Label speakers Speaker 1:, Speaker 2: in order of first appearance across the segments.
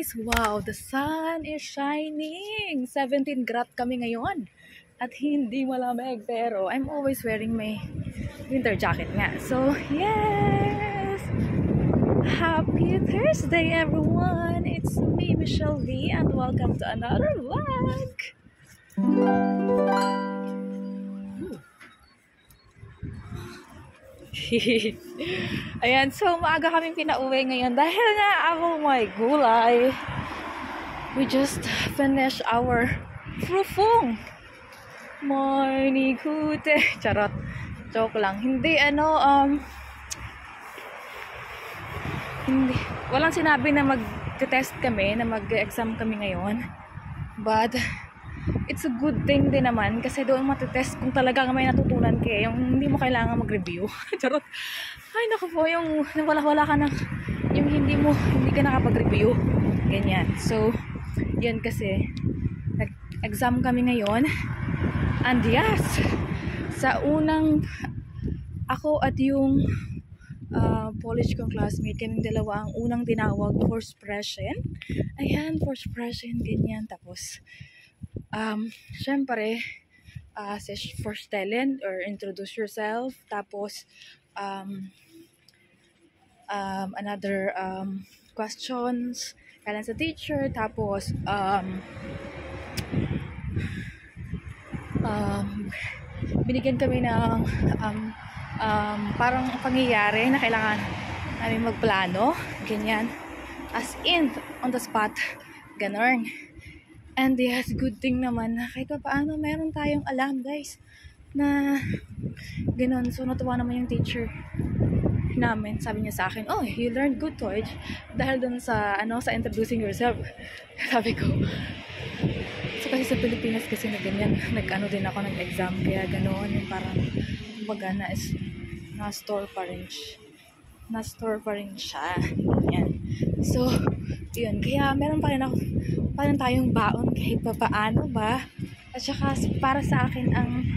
Speaker 1: guys! Wow, the sun is shining! 17 grad kami ngayon. At hindi malamig, pero I'm always wearing my winter jacket nga. So, yes! Happy Thursday, everyone! It's me, Michelle V, and welcome to another vlog! Ayan, so maaga kaming pinauwi ngayon dahil nga my gulay. We just finished our frufung. Morning kute. Charot. Joke lang. Hindi hindi. Walang sinabi na mag-test kami, na mag-exam kami ngayon. But it's a good thing din naman kasi doon matitest kung talagang may natutunan ka, yung hindi mo kailangan mag-review. Charot. Ay naku po, yung wala ka na, yung hindi ka nakapag-review. Ganyan. So, yan kasi nag-exam kami ngayon. And yes, sa unang ako at yung college kong classmate, kaming dalawa ang unang tinawag first impression. Ayan, first impression, ganyan. Tapos syempre, first talent or introduce yourself. Tapos, another questions kailan sa teacher. Tapos, binigyan kami ng parang pangyayari na kailangan namin magplano. Ganyan. As in, on the spot. Ganon. And yes, good thing naman na kahit pa paano meron tayong alam, guys, na gano'n. So natuwa naman yung teacher namin. Sabi niya sa akin, oh, you learned good Deutsch dahil dun sa sa introducing yourself. Sabi ko, so kasi sa Pilipinas kasi na ganyan, din ako ng exam, kaya gano'n, yung parang kumbaga na-store pa rin siya. Yan. So, yun. Kaya meron pa rin tayong baon kahit pa paano ba. At saka para sa akin ang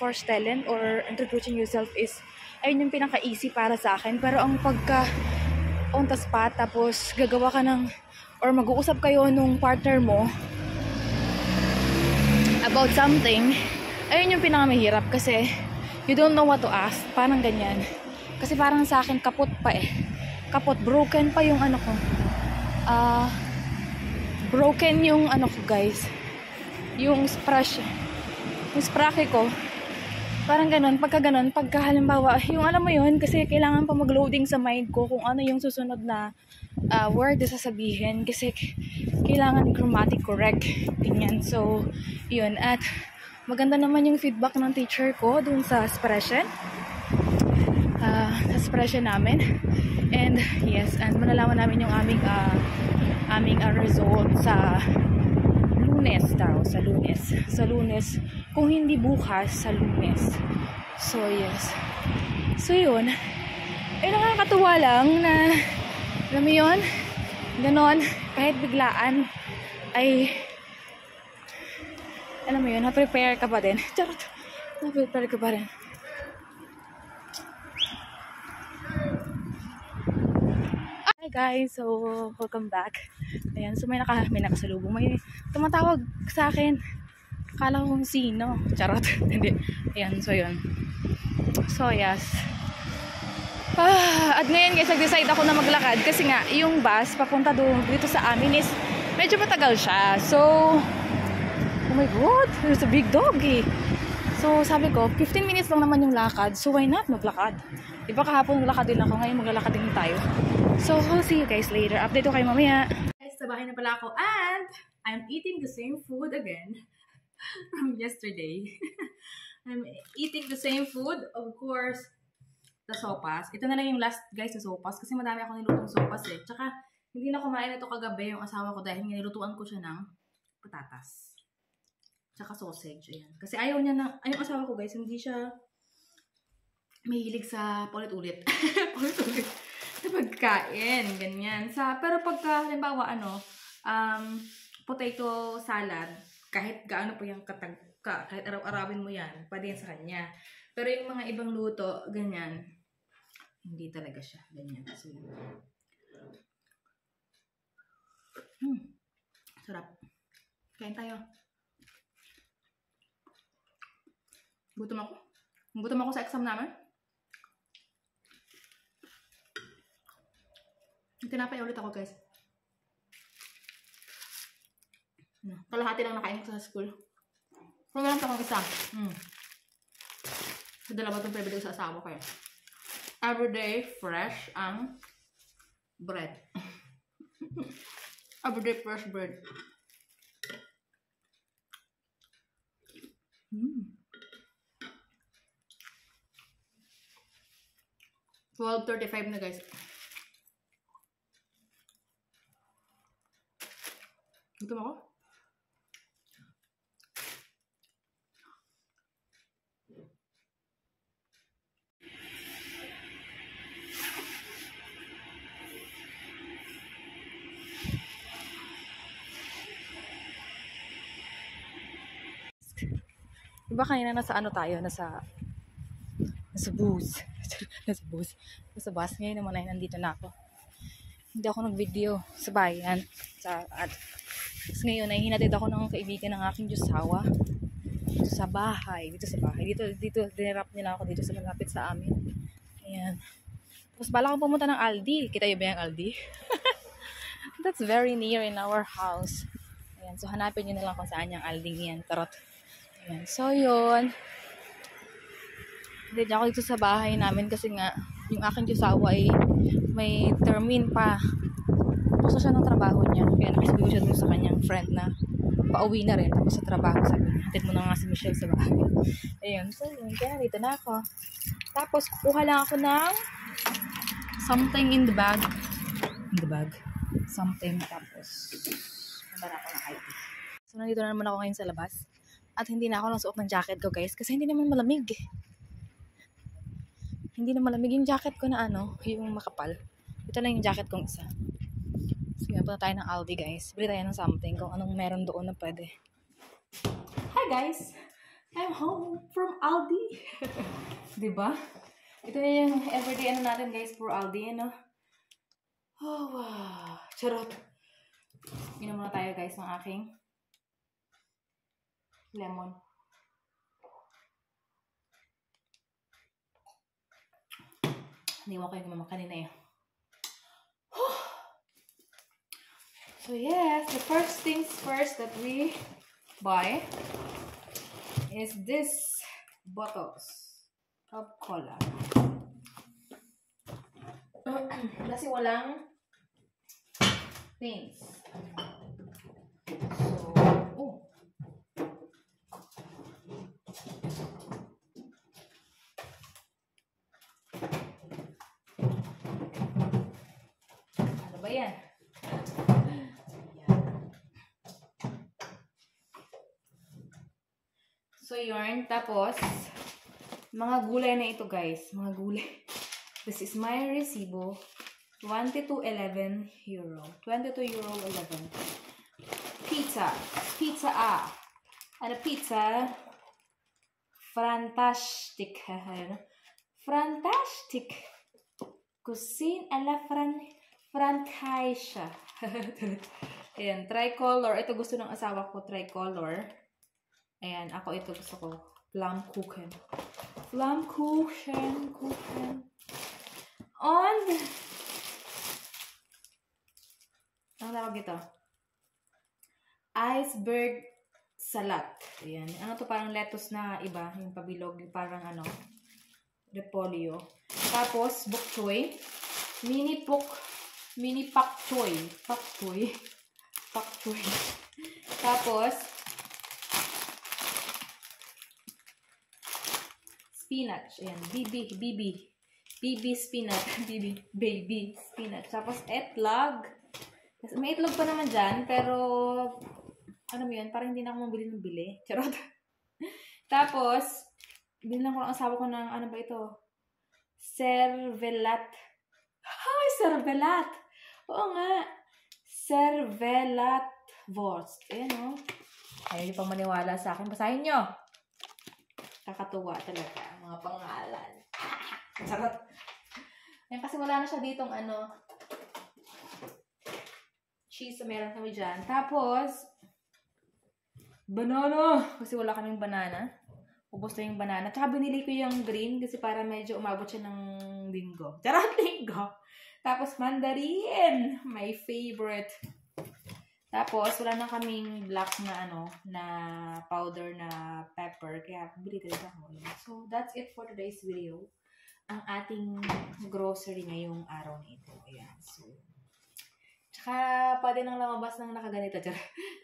Speaker 1: first talent or introducing yourself is ayun yung pinaka-easy para sa akin. Pero ang pagka on the spot, tapos gagawa ka ng or mag-uusap kayo nung partner mo about something, ayun yung pinaka-mahirap kasi you don't know what to ask. Parang ganyan. Kasi parang sa akin kapot pa broken pa yung ko. Broken yung ko, guys. Yung sprache ko. Parang ganun, pagka halimbawa, yung alam mo yun, kasi kailangan pa mag-loading sa mind ko kung ano yung susunod na word na sasabihin. Kasi kailangan grammatic correct. Ganyan. So, yun. At maganda naman yung feedback ng teacher ko dun sa expression. Namin. And yes, and malalaman namin yung aming result sa Lunes kung hindi bukas sa Lunes. So yes, so yun, ay nakakatuwa lang na alam mo yun, ganon, kahit biglaan ay alam mo yun, na-prepare ka pa din. Charot, na-prepare ka pa rin. Hi guys, so welcome back. Ayan, so may nakasalubong, may tumatawag sa akin, akala ko kung sino. Charot. Hindi. Ayan, so yun, so yes, at ngayon guys, nag-decide ako na maglakad kasi nga yung bus papunta dito sa amin is medyo matagal siya. So oh my god, there's a big dog eh. So sabi ko 15 minutes lang naman yung lakad, so why not maglakad. Diba kahapon maglakad din ako, ngayon maglalakad din tayo. So, I'll see you guys later. Update ko kayo mamaya. Guys, sa bahay na pala ako and I'm eating the same food again from yesterday. I'm eating the same food, of course, the sopas. Ito na lang yung last, guys, sa sopas kasi madami ako nilutong sopas eh. Tsaka, hindi na kumain ito kagabi yung asawa ko dahil nilutuan ko siya ng patatas. Tsaka sausage, ayan. Kasi ayaw niya na, yung asawa ko guys, hindi siya mahilig sa paulit-ulit. Paulit-ulit. Sa pagkain, ganyan. Pero pagka, halimbawa, potato salad, kahit gaano po yung kahit araw-arawin mo yan, pwede yan sa kanya. Pero yung mga ibang luto, ganyan, Hindi talaga siya. Ganyan. So, sarap. Kain tayo. Gutom ako. Gutom ako sa exam namin. Tinapay ulit ako, guys. Kalahati lang nakain ko sa school. Kung meron akong isa. Sa dalawa itong pwede sa asawa ko. Everyday fresh ang bread. Everyday fresh bread. 12:35 na, guys. Gutom ako. Diba kanina nasa ano tayo? Nasa bus. Nasa bus. Nasa bus. Ngayon naman ay nandito na ako. Hindi ako nag-video sa bayan. Tapos ngayon ay hinatid ako ng kaibigan ng aking Diyosawa. Dito sa bahay. Dito, dinirap nila ako dito sa malapit sa amin. Ayan. Tapos bala ko pumunta ng Aldi. Kita yung ba yung Aldi? That's very near in our house. Ayan. So hanapin nyo na lang kung saan yung Aldi yan. Tarot. Ayan. So yun. Hindi ako dito sa bahay namin kasi nga yung aking Diyosawa ay may termin pa. Tapos na siya ng trabaho niya. Kaya nakisigaw siya dun sa kanyang friend na pauwi na rin. Tapos sa trabaho sabi niya, hatid mo na nga si Michelle sa bahay. Ayun. So yun. Kaya dito na ako. Tapos kukuha lang ako ng something in the bag. Something. Tapos punta na ako ng ID. So nandito na naman ako ngayon sa labas. At hindi na ako nasuot ng jacket ko, guys. Kasi hindi naman malamig. Hindi na malamig yung jacket ko na yung makapal. Ito lang yung jacket kong isa. So, punta tayo ng Aldi, guys. Bili tayo ng something kung anong meron doon na pwede. Hi, guys! I'm home from Aldi. Diba? Ito na yung everyday natin, guys, for Aldi, Oh, wow. Charot. Inom muna tayo, guys, ng aking lemon. Niwan ko yung mama kanina eh. So yes, the first things first that we buy is this bottles of cola. Kasi walang things. Ano ba yan? So, yun. Tapos, mga gulay na ito, guys. Mga gulay. This is my resibo. 22.11 euro. 22 euro 11. Pizza. Pizza A. Ano pizza? Fantastic. Fantastic. Cuisine a la Francesa. Ayan. Tricolor. Ito gusto ng asawa ko. Tricolor. Ayan, ako ito gusto ko. Flammkuchen. Flammkuchen. On! Ang tawag ito? Iceberg salad. Ayan. Ano to, parang lettuce na iba. Yung pabilog. Yung parang repolyo. Tapos, bok choy. Mini pak choy. Tapos, spinach. Ayan. BB spinach. Baby spinach. Tapos, etlog. May itlog pa naman dyan. Pero, ano mo yun? Parang hindi na ako mabili ng bili. Charot. Tapos, binlang ko ang asawa ko ng, ano ba ito? Cervelat. Hi, cervelat! Oo nga. Cervelat Wurst. Ayan, Ayaw niyo pang maniwala sa akin. Basahin nyo. Kakatuwa talaga. Mga pangalan. Sarap. Yan, kasi wala na siya ditong cheese na meron kami dyan. Tapos, banana! Kasi wala kaming banana. Ubos na yung banana. Tsaka binili ko yung green kasi para medyo umabot siya ng linggo. Charot, linggo! Tapos, mandarin! My favorite. Tapos, wala na kaming black na na powder na pepper. Kaya, bili talaga ako. So, that's it for today's video. Ang ating grocery ngayong araw na ito. Ayan. So, tsaka, pwede nang lumabas ng nakaganito.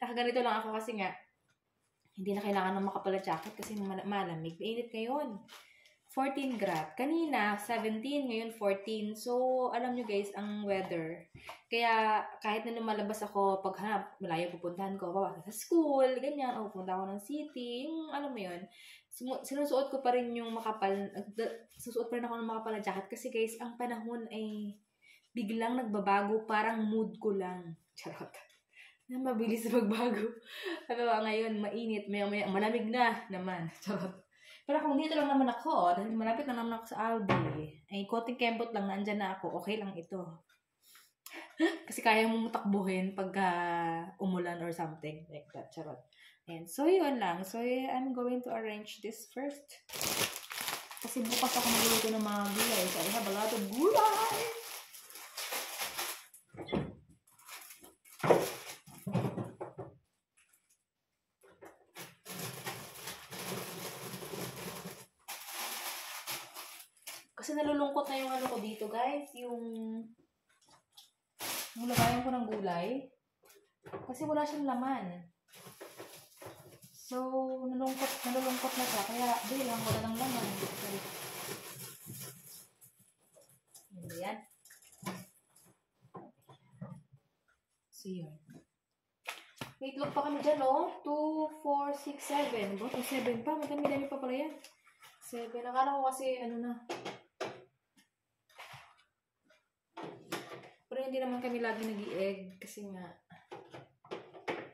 Speaker 1: Nakaganito lang ako kasi nga, hindi na kailangan ng makapal na jacket kasi malamig. Mainit ngayon. 14 grad. Kanina, 17. Ngayon, 14. So, alam nyo guys, ang weather. Kaya, kahit na lumalabas ako, pag malayo pupuntahan ko, papasok sa school, ganyan, o pupunta ako ng city, yung, alam mo yun, sinusuot ko pa rin yung susuot pa rin ako ng makapal na jacket kasi guys, ang panahon ay biglang nagbabago, parang mood ko lang. Charot. Na mabilis magbago. Sabi ba, ngayon, mainit, malamig na naman. Charot. Pero kung dito lang naman ako, dahil malapit na naman ako sa Aldi, ay konting kembot lang, nandyan na ako, okay lang ito. Kasi kaya mo takbuhin pagka umulan or something like that. Charot. And so, yun lang. So, I'm going to arrange this first. Kasi bukas ako magluluto ng mga gulay. So, I have a lot of gulay! Kasi nalulungkot na yung ko dito, guys. Yung lagayan ko ng gulay. Kasi wala siyang laman. So, nalulungkot na siya. Kaya, lang, wala ng laman. Yan. So, yun. May itlog pa kami dyan, oh. 2, 4, 6, 7. Ba't 7 pa? Madami-dami pa pala yan. 7. Akala ko kasi, na. Pero hindi naman kami lagi nag-i-egg kasi nga,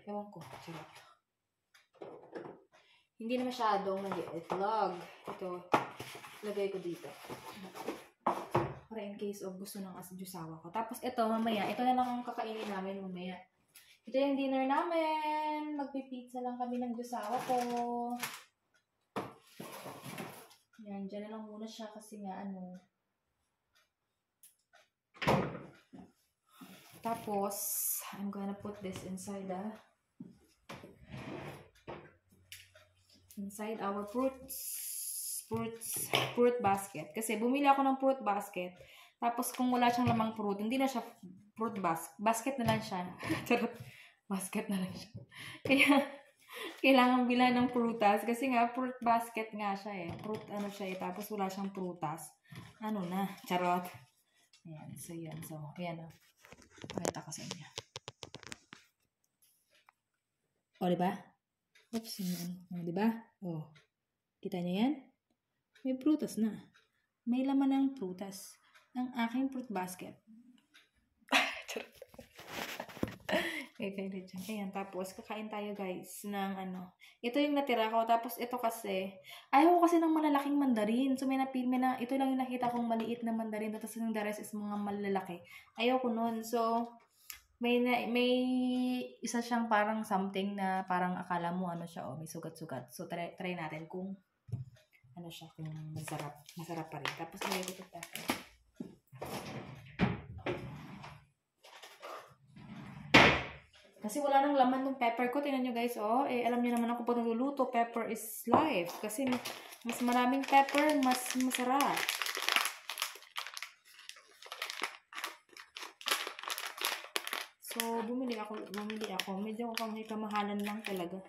Speaker 1: ewan ko, charot. Hindi na masyadong nag-i-itlog. Ito, lagay ko dito. Para in case of gusto ng jusawa ko. Tapos ito, mamaya, ito na lang ang kakainin namin mamaya. Ito yung dinner namin. Magpipizza lang kami ng jusawa ko. Yan, dyan na lang muna siya kasi nga, Tapos, I'm gonna put this inside our fruit basket. Kasi bumili ako ng fruit basket. Tapos kung wala siyang lamang fruit, hindi na siya fruit basket na lang siya. Charot. Basket na lang siya. Kaya, kailangan bilhan ng prutas. Kasi nga, fruit basket nga siya eh. Fruit siya eh. Tapos wala siyang prutas. Charot. Ayan. So, yan. So, ayan o. Pakita ko sa inyo. O, diba? Oops. O, diba? O. Kita niyo yan? May prutas na. May laman ng prutas. Ang aking fruit basket. Ayan, tapos kakain tayo guys ng Ito yung natira ko. Tapos ito kasi, ayaw ko kasi ng malalaking mandarin. So ito lang yung nakita kong maliit na mandarin. Tapos yung the rest is mga malalaki. Ayaw ko nun. So, may isa siyang parang something na parang akala mo siya, may sugat-sugat. So try natin kung siya, kung masarap pa rin. Tapos may ito tayo. Kasi wala nang laman ng pepper ko. Tingnan nyo guys, alam niyo naman ako pag nagluluto, pepper is life. Kasi mas maraming pepper, mas masarap. So, bumili ako. Medyo may kamahalan lang talaga.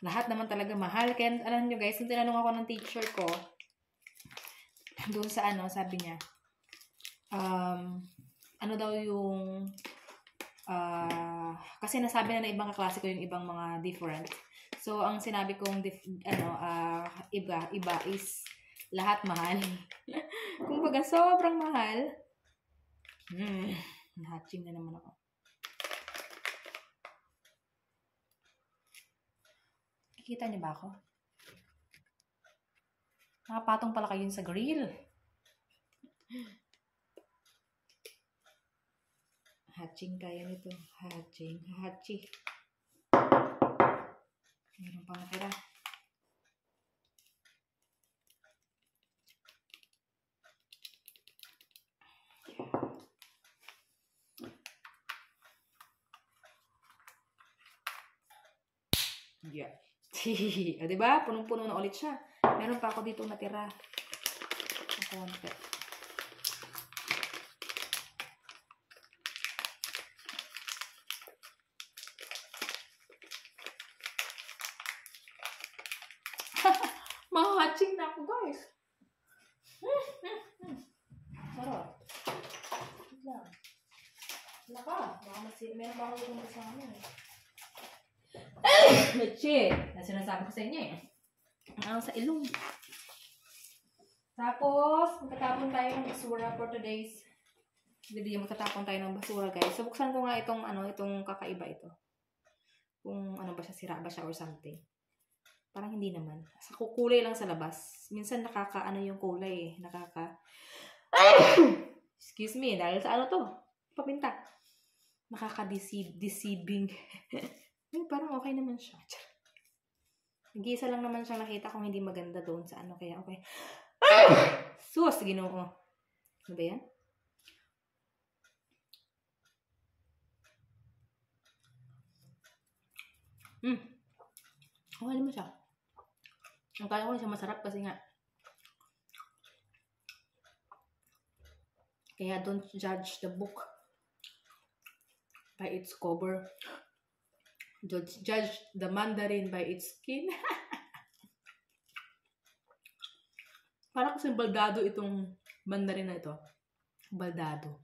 Speaker 1: Lahat naman talaga mahal. Kaya alam nyo guys, nung tinanong ako ng teacher ko, doon sa sabi niya, daw yung kasi nasabi na ng ibang kaklase ko yung ibang mga different. So, ang sinabi kong iba is lahat mahal. Kung baga sobrang mahal. Hatching na naman ako. Kikita niyo ba ako? Nakapatong pala kayo sa grill. Hatching kaya nito. Hatching. Hachi. Meron pang natira. Yeah. O, diba? Punong-puno na ulit siya. Meron pa ako dito natira. Konti. Mahatching na ako, guys. Sarap. Wala ka. Meron pa ako dito sa amin. Leche. Na sinasabi ko sa inyo eh. Ang sa ilong. Tapos, magtatapon tayo ng basura for today's video. Magtatapon tayo ng basura, guys. So, buksan ko nga itong, itong kakaiba ito. Kung ano ba siya, sira ba siya or something. Parang hindi naman. Sa kulay lang sa labas. Minsan nakaka-ano yung kulay eh. Excuse me, dahil sa ano to? Papinta. Nakaka-deceiving. Ay, parang okay naman siya. Nag-iisa lang naman siyang nakita kung hindi maganda doon sa ano. Kaya okay. Sus, Ginoo. Ano ba yan? Okay naman siya. Ang kaya ko na siya masarap kasi nga. Kaya don't judge the book by its cover. Judge the mandarin by its skin. Parang kasi baldado itong mandarin na ito. Baldado.